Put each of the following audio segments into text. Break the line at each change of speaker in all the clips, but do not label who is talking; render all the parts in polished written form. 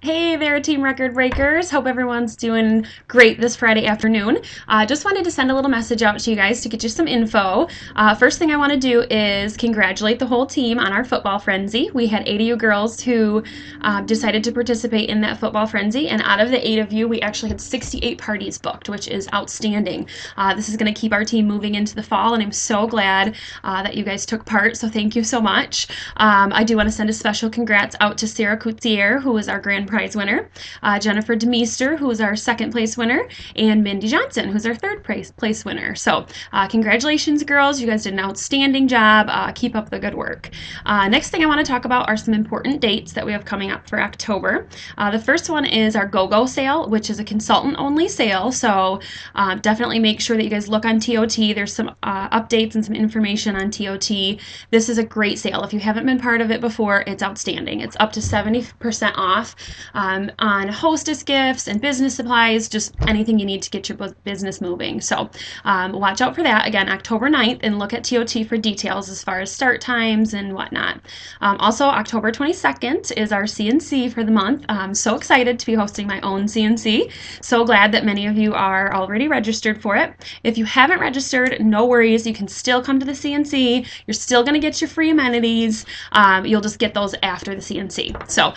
Hey there, Team Record Breakers. Hope everyone's doing great this Friday afternoon. Just wanted to send a little message out to you guys to get you some info. First thing I want to do is congratulate the whole team on our football frenzy. We had 8 of you girls who decided to participate in that football frenzy, and out of the 8 of you, we actually had 68 parties booked, which is outstanding. This is going to keep our team moving into the fall, and I'm so glad that you guys took part, so thank you so much. I do want to send a special congrats out to Sarah Coutier, who was our grand prize winner, Jennifer Demeester, who was our second place winner, and Mindy Johnson, who's our third place winner. So congratulations, girls. You guys did an outstanding job. Keep up the good work. Next thing I want to talk about are some important dates that we have coming up for October. The first one is our Go-Go sale, which is a consultant-only sale. So definitely make sure that you guys look on TOT. There's some updates and some information on TOT. This is a great sale. If you haven't been part of it before, it's outstanding. It's up to 70% off on hostess gifts and business supplies, just anything you need to get your business moving. So watch out for that. Again, October 9th, and look at TOT for details as far as start times and whatnot. Also, October 22nd is our CNC for the month. I'm so excited to be hosting my own CNC. So glad that many of you are already registered for it. If you haven't registered, no worries. You can still come to the CNC. You're still going to get your free amenities. You'll just get those after the CNC. So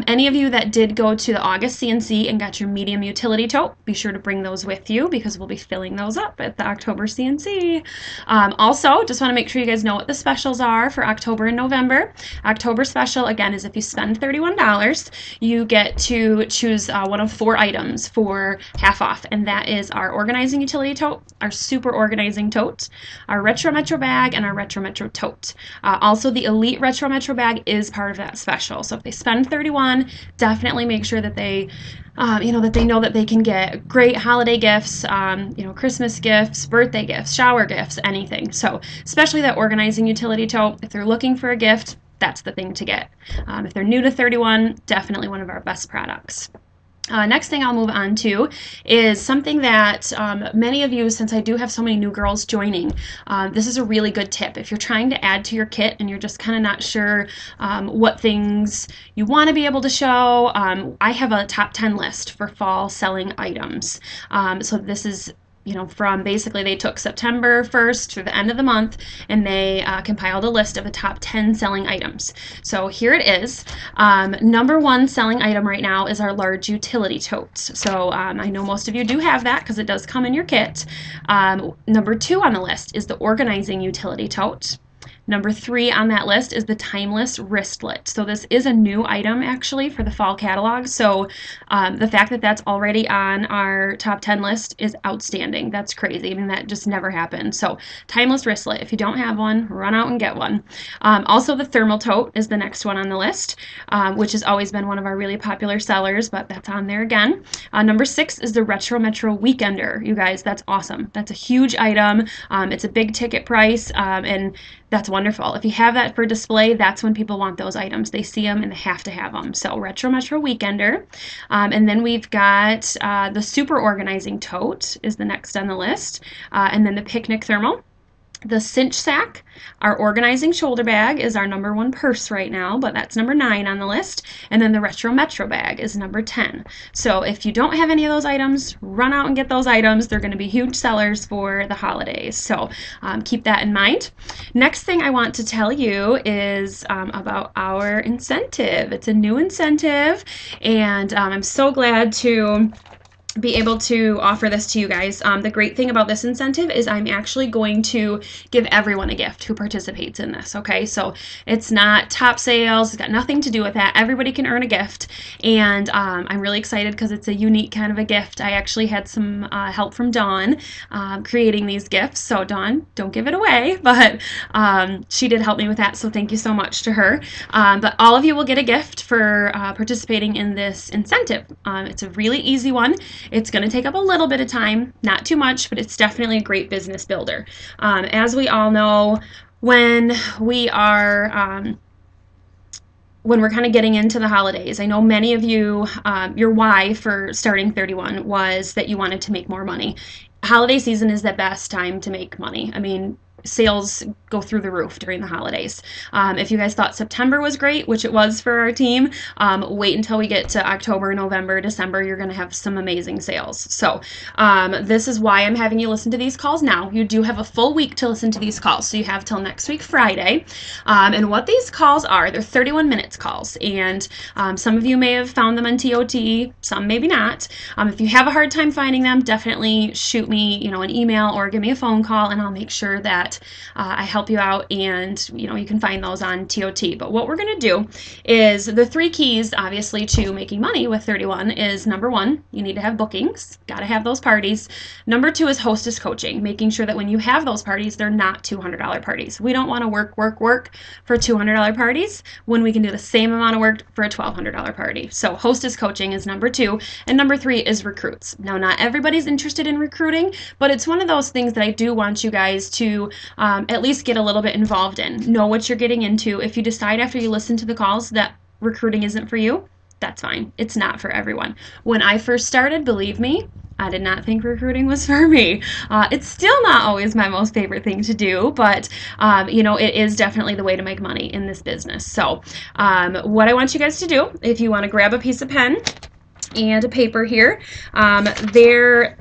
any of you that did go to the August CNC and got your medium utility tote, be sure to bring those with you because we'll be filling those up at the October CNC. Also, just want to make sure you guys know what the specials are for October and November. October special, again, is if you spend $31, you get to choose one of 4 items for half off, and that is our organizing utility tote, our super organizing tote, our Retro Metro bag, and our Retro Metro tote. Also, the Elite Retro Metro bag is part of that special. So if they spend $31, definitely make sure that they that they know that they can get great holiday gifts, Christmas gifts, birthday gifts, shower gifts, anything. So especially that organizing utility tote, if they're looking for a gift, that's the thing to get. If they're new to 31, definitely one of our best products. Next thing I'll move on to is something that many of you, since I do have so many new girls joining, this is a really good tip. If you're trying to add to your kit and you're just kind of not sure what things you want to be able to show, I have a top 10 list for fall selling items. So this is from basically they took September 1st through the end of the month, and they compiled a list of the top 10 selling items. So here it is. Number 1 selling item right now is our large utility tote. So I know most of you do have that because it does come in your kit. Number 2 on the list is the organizing utility tote. Number 3 on that list is the timeless wristlet. So this is a new item actually for the fall catalog. So the fact that that's already on our top 10 list is outstanding. That's crazy. I mean, that just never happened. So timeless wristlet. If you don't have one, run out and get one. Also, the thermal tote is the next one on the list, which has always been one of our really popular sellers, but that's on there again. Number 6 is the Retro Metro Weekender. You guys, that's awesome. That's a huge item. It's a big ticket price, and that's wonderful. If you have that for display, that's when people want those items. They see them and they have to have them. So Retro Metro Weekender. And then we've got the Super Organizing Tote is the next on the list. And then the Picnic Thermal. The cinch sack, our organizing shoulder bag, is our number 1 purse right now, but that's number 9 on the list. And then the Retro Metro bag is number 10. So if you don't have any of those items, run out and get those items. They're going to be huge sellers for the holidays. So keep that in mind. Next thing I want to tell you is about our incentive. It's a new incentive, and I'm so glad to be able to offer this to you guys. The great thing about this incentive is I'm actually going to give everyone a gift who participates in this, okay? So it's not top sales, it's got nothing to do with that. Everybody can earn a gift, and I'm really excited because it's a unique kind of a gift. I actually had some help from Dawn creating these gifts, so Dawn, don't give it away, but she did help me with that, so thank you so much to her. But all of you will get a gift for participating in this incentive. It's a really easy one. It's going to take up a little bit of time, not too much, but it's definitely a great business builder. As we all know, when we're kind of getting into the holidays, I know many of you, your why for starting 31 was that you wanted to make more money. Holiday season is the best time to make money. I mean, sales go through the roof during the holidays. If you guys thought September was great, which it was for our team, wait until we get to October, November, December. You're going to have some amazing sales. So this is why I'm having you listen to these calls now. You do have a full week to listen to these calls. So you have till next week, Friday. And what these calls are, they're 31 minutes calls. And some of you may have found them on TOT, some maybe not. If you have a hard time finding them, definitely shoot me, an email or give me a phone call, and I'll make sure that I help you out, and you can find those on TOT. But what we're going to do is the 3 keys, obviously, to making money with 31 is number 1, you need to have bookings, got to have those parties. Number 2 is hostess coaching, making sure that when you have those parties, they're not $200 parties. We don't want to work for $200 parties when we can do the same amount of work for a $1,200 party. So hostess coaching is number 2, and number 3 is recruits. Now, not everybody's interested in recruiting, but it's one of those things that I do want you guys to at least get a little bit involved in. Know what you're getting into. If you decide after you listen to the calls that recruiting isn't for you, that's fine. It's not for everyone. When I first started, believe me, I did not think recruiting was for me. It's still not always my most favorite thing to do, but it is definitely the way to make money in this business. So what I want you guys to do, if you want to grab a piece of pen and a paper here, there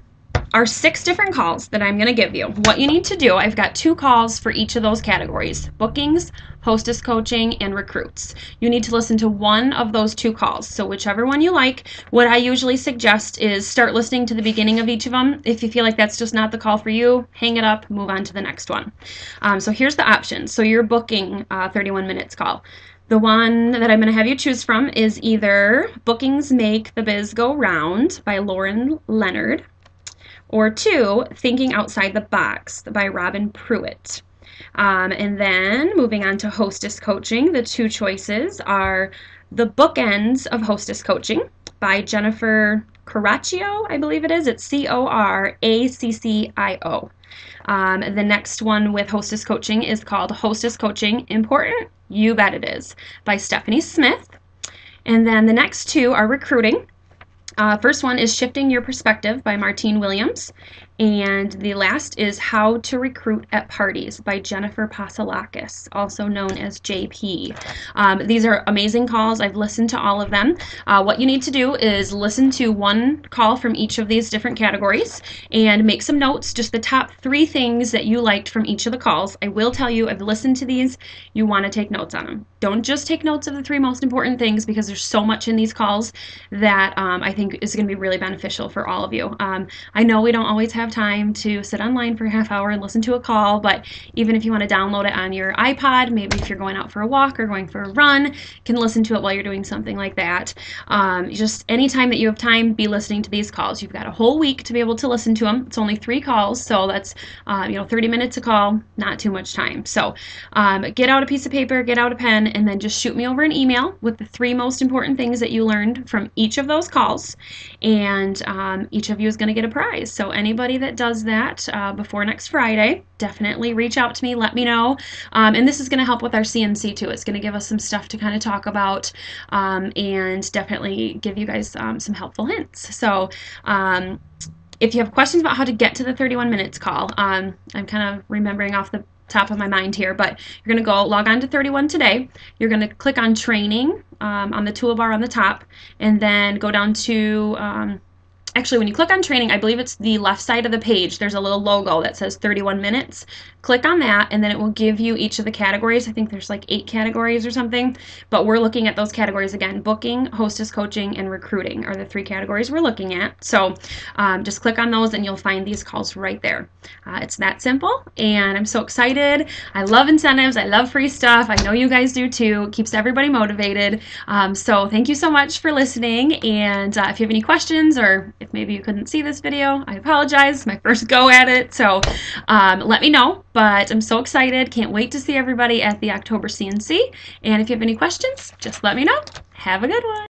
are 6 different calls that I'm going to give you. What you need to do, I've got 2 calls for each of those categories: bookings, hostess coaching, and recruits. You need to listen to one of those 2 calls. So whichever one you like, what I usually suggest is start listening to the beginning of each of them. If you feel like that's just not the call for you, hang it up, move on to the next one. So here's the options. So your booking 31 minutes call. The one that I'm going to have you choose from is either Bookings Make the Biz Go Round by Lauren Leonard, or 2, Thinking Outside the Box by Robin Pruitt. And then moving on to hostess coaching, the 2 choices are The Bookends of Hostess Coaching by Jennifer Coraccio, I believe it is. It's Coraccio. The next one with hostess coaching is called Hostess Coaching Important? You Bet It Is by Stephanie Smith. And then the next 2 are recruiting. First one is Shifting Your Perspective by Martine Williams. And the last is How to Recruit at Parties by Jennifer Pasalakis, also known as JP. These are amazing calls. I've listened to all of them. What you need to do is listen to one call from each of these different categories and make some notes, just the top 3 things that you liked from each of the calls. I will tell you, I've listened to these. You want to take notes on them. Don't just take notes of the 3 most important things, because there's so much in these calls that I think is going to be really beneficial for all of you. I know we don't always have time to sit online for a half hour and listen to a call, but even if you want to download it on your iPod, maybe if you're going out for a walk or going for a run, you can listen to it while you're doing something like that. Just anytime that you have time, be listening to these calls. You've got a whole week to be able to listen to them. It's only 3 calls, so that's 30 minutes a call, not too much time. So get out a piece of paper, get out a pen, and then just shoot me over an email with the 3 most important things that you learned from each of those calls, and each of you is going to get a prize. So anybody that does that before next Friday, definitely reach out to me, let me know. And this is going to help with our CNC too. It's going to give us some stuff to kind of talk about, and definitely give you guys some helpful hints. So if you have questions about how to get to the 31 minutes call, I'm kind of remembering off the top of my mind here, but you're going to go log on to 31 today. You're going to click on training on the toolbar on the top, and then go down to actually, when you click on training, I believe it's the left side of the page. There's a little logo that says 31 minutes. Click on that, and then it will give you each of the categories. I think there's like 8 categories or something, but we're looking at those categories again. Booking, hostess coaching, and recruiting are the 3 categories we're looking at. So just click on those, and you'll find these calls right there. It's that simple, and I'm so excited. I love incentives. I love free stuff. I know you guys do too. It keeps everybody motivated. So thank you so much for listening, and if you have any questions, or if maybe you couldn't see this video, I apologize. It's my first go at it, so let me know. But I'm so excited. Can't wait to see everybody at the October CNC. And if you have any questions, just let me know. Have a good one.